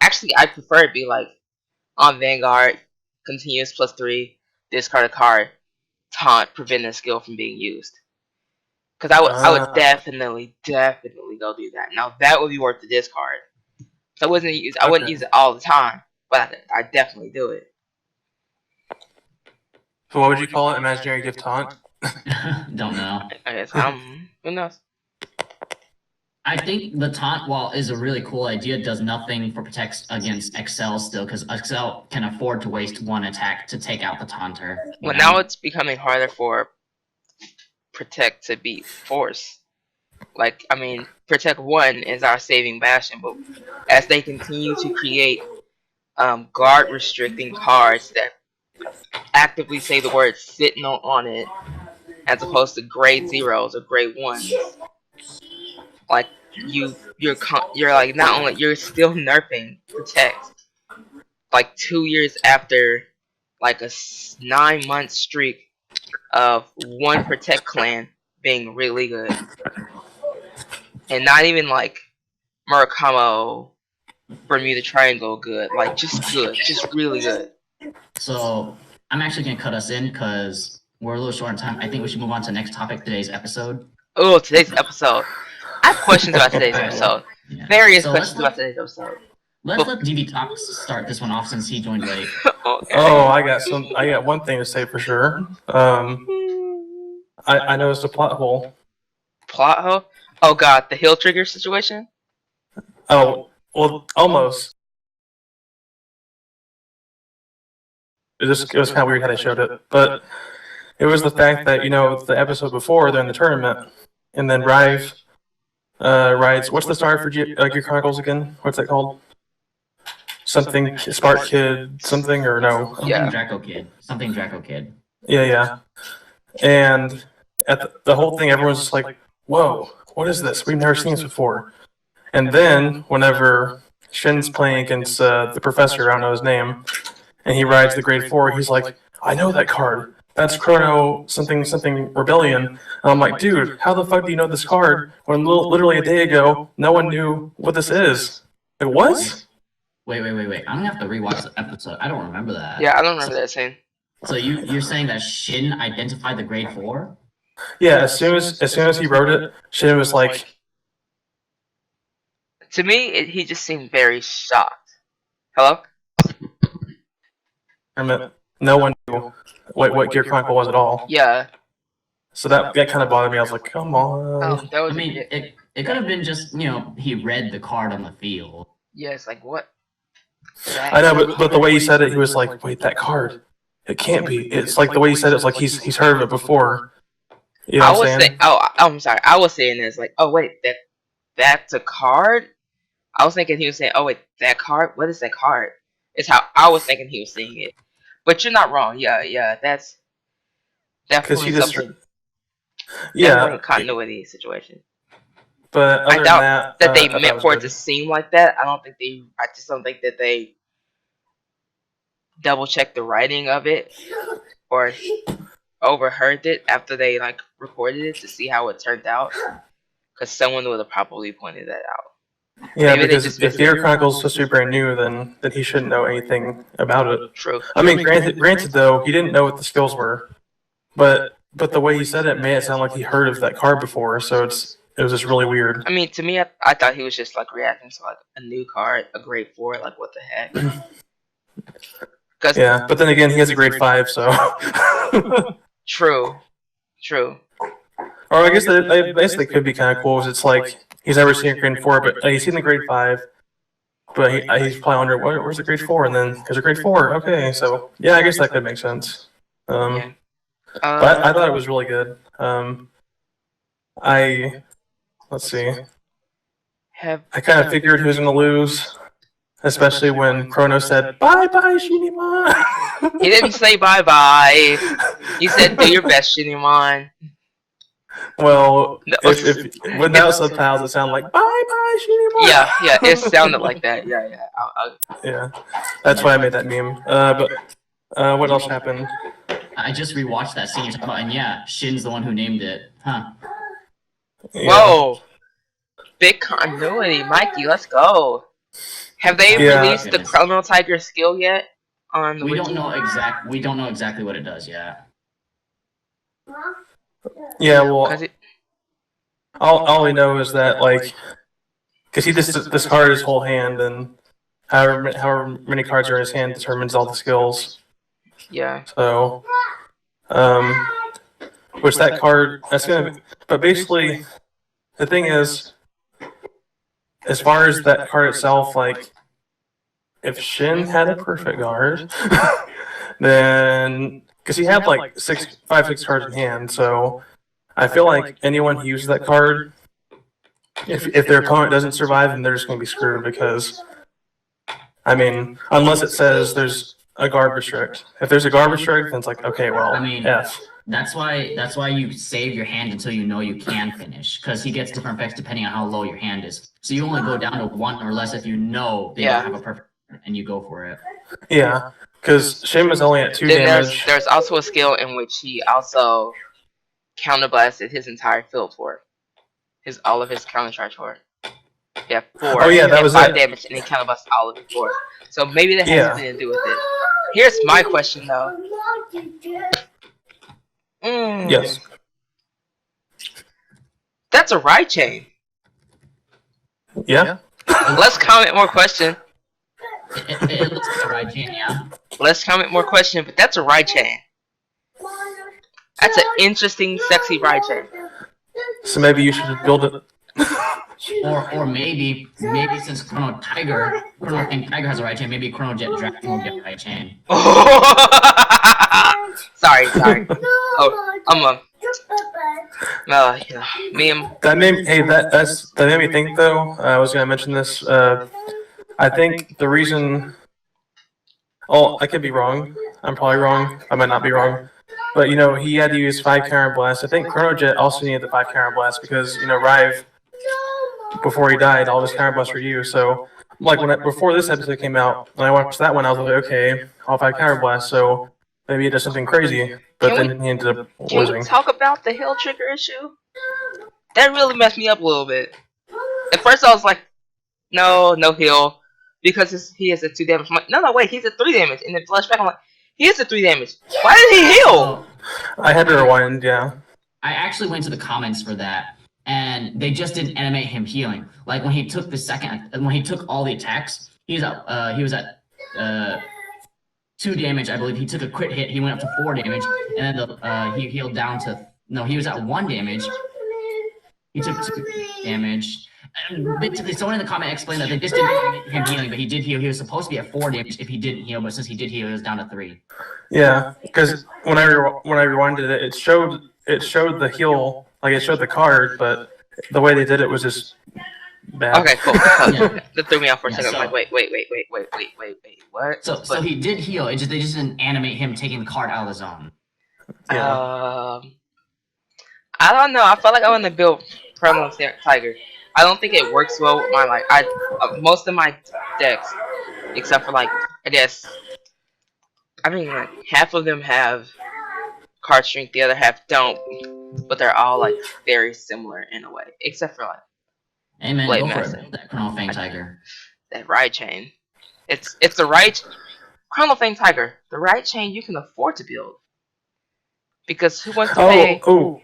[SPEAKER 1] Actually, I prefer it be like, on Vanguard, continuous +3, discard a card, taunt, prevent a skill from being used. Because I would definitely go do that. Now that would be worth the discard. So I wouldn't use it all the time, but I definitely do it.
[SPEAKER 4] So what would you call it? Imaginary gift taunt?
[SPEAKER 2] Don't know.
[SPEAKER 1] I guess who knows?
[SPEAKER 2] I think the taunt, while is a really cool idea, does nothing for protects against Excel still, because Excel can afford to waste one attack to take out the taunter.
[SPEAKER 1] Well, now it's becoming harder for Protect to beat Force. Like, I mean, Protect 1 is our saving bastion, but as they continue to create guard restricting cards that actively say the word sitting on it, as opposed to grade 0s or grade 1s, like you're like, not only you're still nerfing Protect like 2 years after like a 9-month streak of one Protect clan being really good, and not even like Murakamo, Bermuda Triangle good, like just really good.
[SPEAKER 2] So I'm actually gonna cut us in because we're a little short on time. I think we should move on to the next topic, today's episode.
[SPEAKER 1] Oh, today's episode. I have questions about today's episode.
[SPEAKER 2] Yeah.
[SPEAKER 1] Various
[SPEAKER 2] So
[SPEAKER 1] questions about today's episode.
[SPEAKER 2] Let's let DB Talks start this one off since he joined late.
[SPEAKER 1] Okay.
[SPEAKER 4] Oh, I got one thing to say for sure. I noticed a plot hole.
[SPEAKER 1] Plot hole? Oh god, the hill trigger situation?
[SPEAKER 4] Oh, well, almost. It was kind of weird how they showed it, but it was the fact that the episode before they're in the tournament, and then Rive rides. What's the star for Gear Chronicles again? What's that called? Something Spark Kid, something or no?
[SPEAKER 1] Yeah.
[SPEAKER 2] Something Draco Kid.
[SPEAKER 4] Yeah. And at the whole thing, everyone's just like, "Whoa, what is this? We've never seen this before." And then whenever Shin's playing against the professor, I don't know his name, and he rides the grade 4, he's like, "I know that card. That's Chrono something Rebellion." And I'm like, dude, how the fuck do you know this card when literally a day ago no one knew what this is? Like, what?
[SPEAKER 2] Wait. I'm gonna have to rewatch the episode. I don't remember that.
[SPEAKER 1] Yeah, I don't remember that scene.
[SPEAKER 2] So you're saying that Shin identified the grade 4?
[SPEAKER 4] Yeah, as soon as he wrote it, Shin was like,
[SPEAKER 1] To me, he just seemed very shocked. Hello?
[SPEAKER 4] no one knew what Gear Chronicle was at all.
[SPEAKER 1] Yeah.
[SPEAKER 4] So that kind of bothered me. I was like, come on.
[SPEAKER 1] That was
[SPEAKER 2] I mean, it could have been just, he read the card on the field.
[SPEAKER 1] yeah, it's like, what?
[SPEAKER 4] I know, but the way he said it, he was like, wait, that card. It can't be. It's like the way he said it, it's like he's heard of it before. You know what I'm saying?
[SPEAKER 1] I'm sorry. I was saying this, like, oh, wait, that's a card? I was thinking he was saying, oh, wait, that card? What is that card? It's how I was thinking he was saying it. But you're not wrong. Yeah, that's definitely something. Definitely a continuity situation.
[SPEAKER 4] But other
[SPEAKER 1] I doubt
[SPEAKER 4] than
[SPEAKER 1] that they
[SPEAKER 4] I thought
[SPEAKER 1] meant
[SPEAKER 4] was
[SPEAKER 1] for it
[SPEAKER 4] good.
[SPEAKER 1] to seem like that. I just don't think that they double checked the writing of it or overheard it after they recorded it to see how it turned out. Because someone would have probably pointed that out.
[SPEAKER 4] Yeah,
[SPEAKER 1] Maybe they
[SPEAKER 4] because
[SPEAKER 1] just
[SPEAKER 4] if
[SPEAKER 1] missed
[SPEAKER 4] the Air
[SPEAKER 1] it.
[SPEAKER 4] Chronicles is supposed to be brand new, then he shouldn't know anything about it.
[SPEAKER 1] True.
[SPEAKER 4] I mean, granted though, he didn't know what the skills were, but the way he said it made it sound like he heard of that card before, so it was just really weird.
[SPEAKER 1] I mean, to me, I thought he was just like reacting to like a new card, a grade 4. Like, what the heck? Cause
[SPEAKER 4] Yeah, but then again, he has a grade 5, so.
[SPEAKER 1] true.
[SPEAKER 4] Or I guess they could be kind of cool. 'Cause it's like he's never seen a grade 4, but he's seen the grade 5. But he's probably wondering, where's the grade 4? And then there's a grade 4. Okay, so yeah, I guess that could make sense.
[SPEAKER 1] Yeah.
[SPEAKER 4] But I thought it was really good. Let's see. I kind of figured he was going to lose, especially when Chrono said, "Bye bye, Shinimon."
[SPEAKER 1] He didn't say bye bye. He said, "Do your best, Shinimon."
[SPEAKER 4] Well,
[SPEAKER 1] No.
[SPEAKER 4] if without subtitles, it sounded like "Bye bye, Shinimon."
[SPEAKER 1] Yeah, it sounded like that. Yeah.
[SPEAKER 4] Yeah, that's why I made that meme. But what else happened?
[SPEAKER 2] I just rewatched that scene you're talking about, and yeah, Shin's the one who named it. Huh.
[SPEAKER 4] Yeah.
[SPEAKER 1] Whoa. Big continuity, Mikey. Let's go. Have they released the Chrono Tiger skill yet? On the
[SPEAKER 2] We
[SPEAKER 1] wiki?
[SPEAKER 2] don't know exactly what it does yet.
[SPEAKER 4] Yeah, well,
[SPEAKER 1] 'Cause
[SPEAKER 4] all we know is that like, because he just discarded his whole hand, and however many cards are in his hand determines all the skills.
[SPEAKER 1] yeah.
[SPEAKER 4] So, which that card that's gonna. But basically, the thing is, as far as that card itself, like, if Shin had a perfect guard, then because he had like 6 cards in hand, so I feel like anyone who uses that card, if their opponent doesn't survive, then they're just gonna be screwed because, I mean, unless it says there's a guard restrict. If there's a guard restrict, then it's like, okay, well,
[SPEAKER 2] I mean,
[SPEAKER 4] F.
[SPEAKER 2] That's why you save your hand until you know you can finish, because he gets different effects depending on how low your hand is. So you only go down to 1 or less if you know they don't have a perfect, and you go for it.
[SPEAKER 4] Yeah, because Shin was only at 2
[SPEAKER 1] Then
[SPEAKER 4] damage.
[SPEAKER 1] there's also a skill in which he also counterblasted his entire field for all of his countercharge for. Yeah, 4.
[SPEAKER 4] Oh yeah, that was
[SPEAKER 1] 5
[SPEAKER 4] it.
[SPEAKER 1] damage, and he counterblasted all of it for. So maybe that has something to do with it. Here's my question though.
[SPEAKER 4] Yes.
[SPEAKER 1] That's a ride chain.
[SPEAKER 4] Yeah.
[SPEAKER 1] Let's comment more question.
[SPEAKER 2] It looks like a ride chain, yeah.
[SPEAKER 1] Let's comment more question, but that's a ride chain. That's an interesting, sexy ride chain.
[SPEAKER 4] So maybe you should build it.
[SPEAKER 2] Or maybe since Chrono Tiger has a ride chain, maybe Chrono Jet Dragon will get a ride chain.
[SPEAKER 1] Sorry. Oh, meme.
[SPEAKER 4] That made that made me think though. I was gonna mention this. I think the reason. Oh, I could be wrong. I'm probably wrong. I might not be wrong. But he had to use 5 counter blasts. I think Chrono Jet also needed the 5 counter blasts because Rive, before he died, all of his counter blasts were used. So like before this episode came out, when I watched that one, I was like, okay, all 5 counter blasts. So maybe it does something crazy. But then he ended up losing.
[SPEAKER 1] Can we talk about the heal trigger issue? That really messed me up a little bit. At first I was like, no heal. Because he has a 2 damage. I'm like, no, wait, he's a 3 damage. And then flashback, I'm like, he has a 3 damage. Why did he heal?
[SPEAKER 4] I had to rewind, yeah.
[SPEAKER 2] I actually went to the comments for that, and they just didn't animate him healing. Like when he took all the attacks, he was at 2 damage, I believe. He took a crit hit, he went up to 4 damage, and then he healed down to he was at 1 damage. He took 2 damage. And basically, someone in the comment explained that they just didn't animate him healing, but he did heal. He was supposed to be at 4 damage if he didn't heal, but since he did heal, he was down to 3.
[SPEAKER 4] Yeah, because when I rewinded it, it showed the heal, like it showed the card, but the way they did it was just bad.
[SPEAKER 1] Okay, cool.
[SPEAKER 2] Yeah.
[SPEAKER 1] That threw me off for a
[SPEAKER 2] Yeah,
[SPEAKER 1] second.
[SPEAKER 2] so-
[SPEAKER 1] I'm like, wait, what?
[SPEAKER 2] So he did heal. They just didn't animate him taking the card out of the zone.
[SPEAKER 4] Yeah.
[SPEAKER 1] I don't know. I felt like I want to build Chrono Tiger. I don't think it works well with my most of my decks, except for I guess, half of them have card strength, the other half don't, but they're all very similar in a way, except for
[SPEAKER 2] Hey man,
[SPEAKER 1] Blade
[SPEAKER 2] go for
[SPEAKER 1] Master.
[SPEAKER 2] it. Build that Chrono Fang Tiger.
[SPEAKER 1] That ride chain. It's the right Chrono Fang Tiger. The right chain you can afford to build. Because who wants to pay?
[SPEAKER 4] Oh.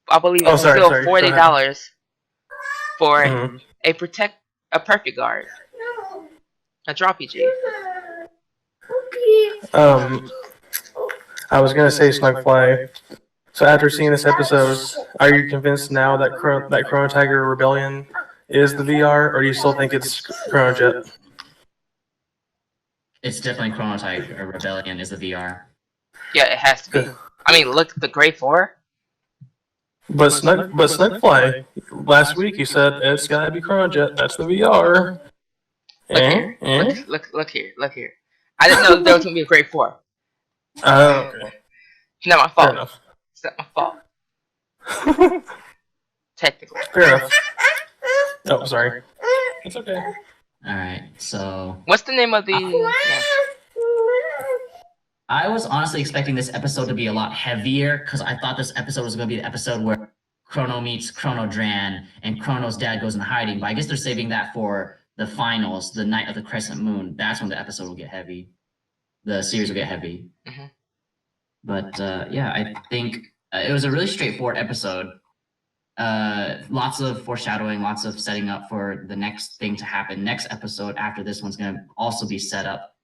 [SPEAKER 1] I believe
[SPEAKER 4] Oh,
[SPEAKER 1] it's
[SPEAKER 4] sorry.
[SPEAKER 1] still
[SPEAKER 4] Go ahead.
[SPEAKER 1] $40 for
[SPEAKER 4] Mhm.
[SPEAKER 1] a perfect guard, a drop PG.
[SPEAKER 4] I was gonna say Snugfly. So after seeing this episode, are you convinced now that Chrono Tiger Rebellion is the VR, or do you still think it's Chrono Jet?
[SPEAKER 2] It's definitely Chrono Tiger Rebellion is the VR.
[SPEAKER 1] Yeah, it has to be. I mean, look, the Grade 4.
[SPEAKER 4] But Snugfly, last week you said it's gotta be Chrono Jet. That's the VR.
[SPEAKER 1] Look here. Look here. I didn't know there was going to be a Grade 4.
[SPEAKER 4] Okay.
[SPEAKER 1] It's not my
[SPEAKER 4] Fair
[SPEAKER 1] fault.
[SPEAKER 4] enough.
[SPEAKER 1] It's not my fault. Technically.
[SPEAKER 4] Fair enough. Oh, sorry. It's okay.
[SPEAKER 2] Alright, so
[SPEAKER 1] What's the name of the... Yeah.
[SPEAKER 2] I was honestly expecting this episode to be a lot heavier because I thought this episode was going to be the episode where Chrono meets Chrono Dran and Chrono's dad goes in hiding. But I guess they're saving that for the finals, the night of the Crescent Moon. That's when the episode will get heavy. The series will get heavy.
[SPEAKER 1] Mhm.
[SPEAKER 2] But yeah, I think it was a really straightforward episode. Lots of foreshadowing, lots of setting up for the next thing to happen. Next episode after this one's going to also be set up.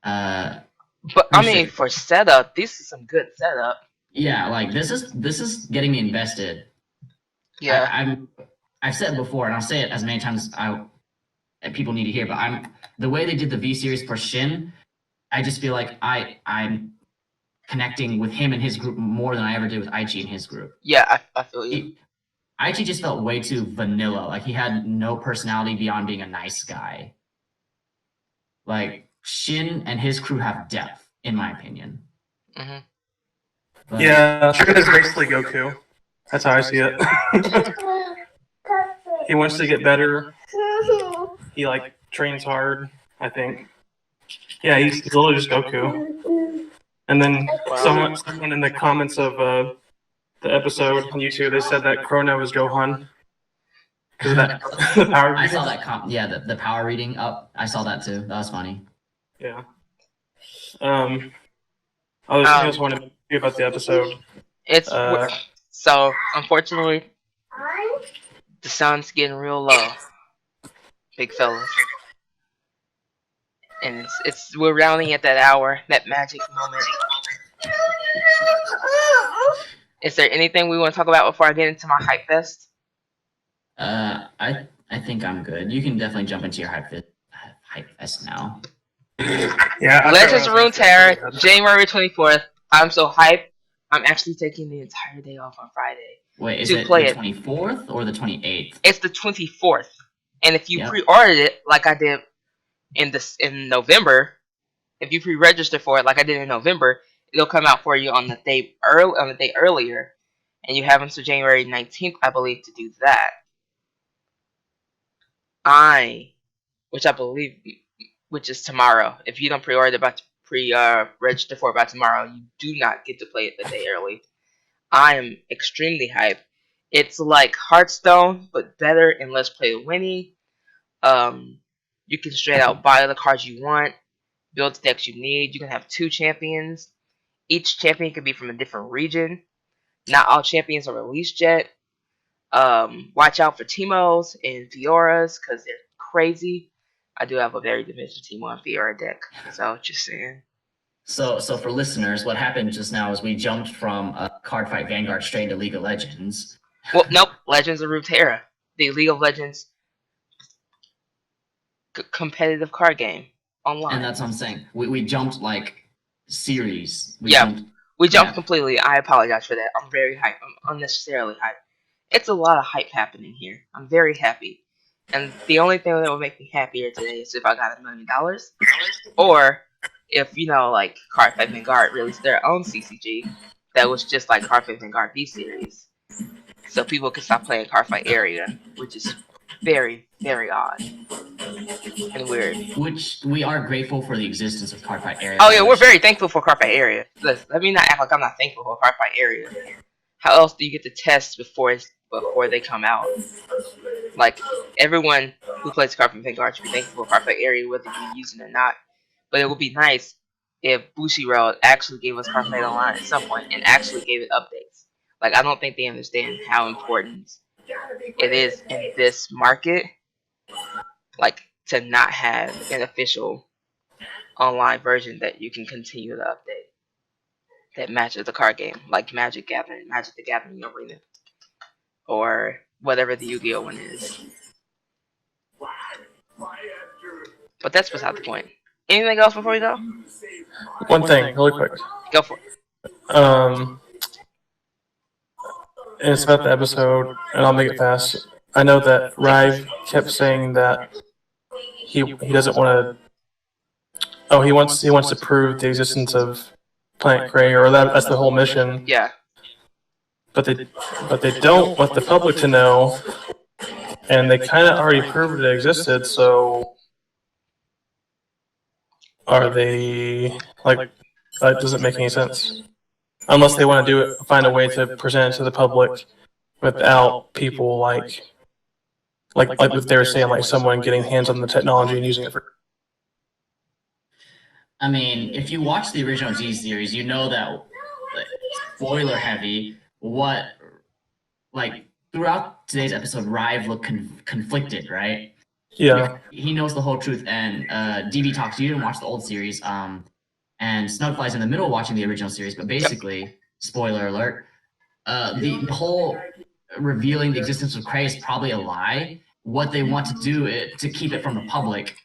[SPEAKER 1] But I mean, for setup, this is some good setup.
[SPEAKER 2] Yeah, like this is getting me invested.
[SPEAKER 1] Yeah.
[SPEAKER 2] I've said it before, and I'll say it as many times as people need to hear. But the way they did the V series for Shin, I just feel like I'm connecting with him and his group more than I ever did with Aichi and his group.
[SPEAKER 1] Yeah, I feel you.
[SPEAKER 2] Aichi just felt way too vanilla. Like he had no personality beyond being a nice guy. Like Shin and his crew have depth, in my opinion.
[SPEAKER 1] Mm-hmm.
[SPEAKER 2] But,
[SPEAKER 4] Yeah, Shin is basically Goku. That's how I see it. He wants to get better. He like trains hard, I think. Yeah, he's literally just Goku. And then someone in the comments of the episode on YouTube, they said that Chrono was Gohan. Because of that the power
[SPEAKER 2] I
[SPEAKER 4] reading.
[SPEAKER 2] saw that the power reading up. I saw that too. That was funny.
[SPEAKER 4] Yeah. Other thing I just wanted to say about the episode.
[SPEAKER 1] It's so unfortunately the sun's getting real low, big fella, and we're rounding at that hour, that magic moment. Is there anything we want to talk about before I get into my hype fest?
[SPEAKER 2] I think I'm good. You can definitely jump into your hype fest now.
[SPEAKER 4] Yeah.
[SPEAKER 1] Legends of Runeterra, January 24th. I'm so hyped. I'm actually taking the entire day off on Friday.
[SPEAKER 2] Wait, is
[SPEAKER 1] to
[SPEAKER 2] it
[SPEAKER 1] play
[SPEAKER 2] the 24th or the 28th?
[SPEAKER 1] It's the 24th, and if you
[SPEAKER 2] Yep.
[SPEAKER 1] pre-ordered it like I did in November, if you pre-register for it like I did in November, it'll come out for you on the day earlier, and you have until January 19th, I believe, to do that. Which is tomorrow. If you don't pre-order register for it by tomorrow, you do not get to play it the day early. I am extremely hyped. It's like Hearthstone, but better and less play to winning. You can straight out buy the cards you want, build the decks you need. You can have 2 champions. Each champion can be from a different region. Not all champions are released yet. Watch out for Teemos and Fioras because they're crazy. I do have a very dimensional Teemo and Fiora deck, so just saying.
[SPEAKER 2] So for listeners, what happened just now is we jumped from Cardfight Vanguard straight into League of Legends.
[SPEAKER 1] Well, nope. Legends of Runeterra, the League of Legends competitive card game online.
[SPEAKER 2] And that's what I'm saying. We jumped like series.
[SPEAKER 1] We jumped completely. I apologize for that. I'm very hyped. I'm unnecessarily hyped. It's a lot of hype happening here. I'm very happy. And the only thing that will make me happier today is if I got $1 million. Or if, like Cardfight Vanguard released their own CCG that was just like Cardfight Vanguard V-Series. So people can stop playing Cardfight Area, which is very, very odd and weird.
[SPEAKER 2] Which we are grateful for the existence of Cardfight Area.
[SPEAKER 1] Oh yeah, we're very thankful for Cardfight Area. Let me not act like I'm not thankful for Cardfight Area. How else do you get to test before they come out? Like, everyone who plays Carpet Vanguard should be thankful for Carpet Area, whether you use it or not. But it would be nice if Bushiroad actually gave us Carpet Online at some point and actually gave it updates. Like, I don't think they understand how important it is in this market, like, to not have an official online version that you can continue to update that matches the card game, like Magic the Gathering Arena, or whatever the Yu-Gi-Oh one is. But that's beside the point. Anything else before we go?
[SPEAKER 4] One thing, really quick.
[SPEAKER 1] Go for it.
[SPEAKER 4] And it's about the episode, and I'll make it fast. I know that Rive kept saying that he doesn't want to. Oh, he wants to prove the existence of Planet Cray, or that's the whole mission.
[SPEAKER 1] Yeah.
[SPEAKER 4] But they don't want the public to know, and they kind of already proved it existed. So are they like? That doesn't make any sense. Unless they want to do it, find a way to present it to the public without people like if they were saying like someone getting hands on the technology and using it for.
[SPEAKER 2] I mean, if you watch the original Z series, you know that like, spoiler heavy. What like throughout today's episode, Rive looked conflicted, right?
[SPEAKER 4] Yeah.
[SPEAKER 2] He knows the whole truth, and DB talks. You didn't watch the old series, and Snugfly's in the middle watching the original series, but basically, spoiler alert, the whole revealing the existence of Cray is probably a lie. What they want to do is to keep it from the public.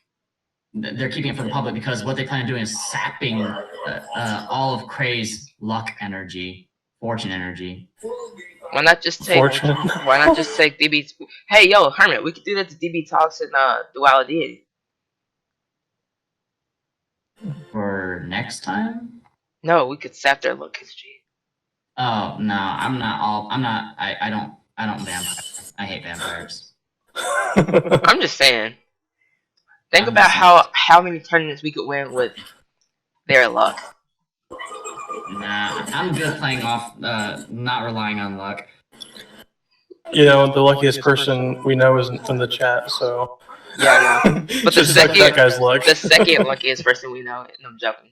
[SPEAKER 2] They're keeping it from the public because what they plan on doing is sapping all of Cray's luck energy, fortune energy.
[SPEAKER 1] Why not just take DB? Hey, yo, Hermit, we could do that to DB Talks and Duality.
[SPEAKER 2] For next time?
[SPEAKER 1] No, we could sap their luck history.
[SPEAKER 2] Oh no, I don't vampire. I hate vampires.
[SPEAKER 1] I'm just saying. Think about how many tournaments we could win with their luck.
[SPEAKER 2] Nah, I'm good playing off, not relying on luck.
[SPEAKER 4] You know, the luckiest person we know is in the chat, so.
[SPEAKER 1] Yeah, I know. But
[SPEAKER 4] just like that guy's luck.
[SPEAKER 1] The second luckiest person we know, and I'm joking.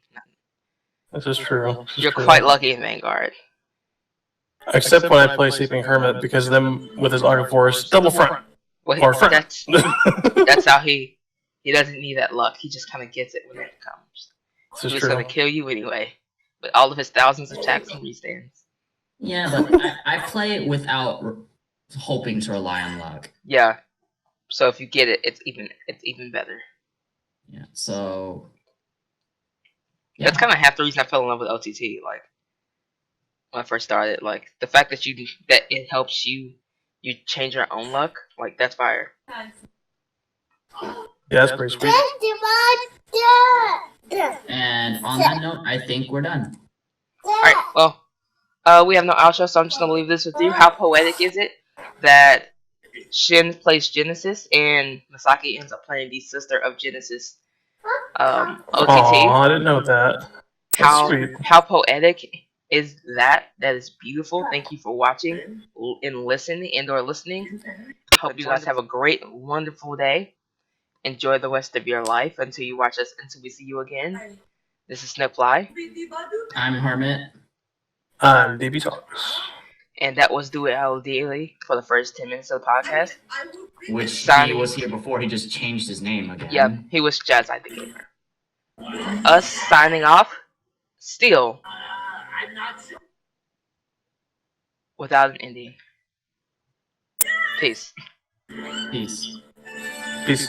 [SPEAKER 4] This is true.
[SPEAKER 1] You're quite lucky in Vanguard.
[SPEAKER 4] Except when I play Sleeping Hermit, because then with his Arc Force, double front.
[SPEAKER 1] Well,
[SPEAKER 4] Or front.
[SPEAKER 1] That's how he doesn't need that luck. He just kind of gets it when it comes.
[SPEAKER 4] This is
[SPEAKER 1] He's
[SPEAKER 4] true.
[SPEAKER 1] gonna kill you anyway, with all of his thousands of attacks and restands.
[SPEAKER 2] Yeah, but I play it without hoping to rely on luck.
[SPEAKER 1] Yeah. So if you get it, it's even better.
[SPEAKER 2] Yeah. So. Yeah.
[SPEAKER 1] That's kind of half the reason I fell in love with OTT. Like when I first started, like the fact that it helps you change your own luck. Like that's fire.
[SPEAKER 4] Yeah, that's pretty sweet.
[SPEAKER 2] And on that note, I think we're done.
[SPEAKER 1] Alright, well, we have no outro, so I'm just gonna leave this with you. How poetic is it that Shin plays Genesis and Masaki ends up playing the sister of Genesis OTT?
[SPEAKER 4] Aw, I didn't know that. That's sweet.
[SPEAKER 1] How poetic is that? That is beautiful. Thank you for watching and listening or listening. Hope you guys have a great, wonderful day. Enjoy the rest of your life until we see you again. This is Snipfly.
[SPEAKER 2] I'm Hermit.
[SPEAKER 4] I'm DB Talks.
[SPEAKER 1] And that was Duel Daily for the first 10 minutes of the podcast.
[SPEAKER 2] Which he was here before, he just changed his name again.
[SPEAKER 1] Yeah, he was Jazz-Eye the Gamer. Us signing off, still, without an ending. Peace.
[SPEAKER 2] Peace.
[SPEAKER 4] Peace.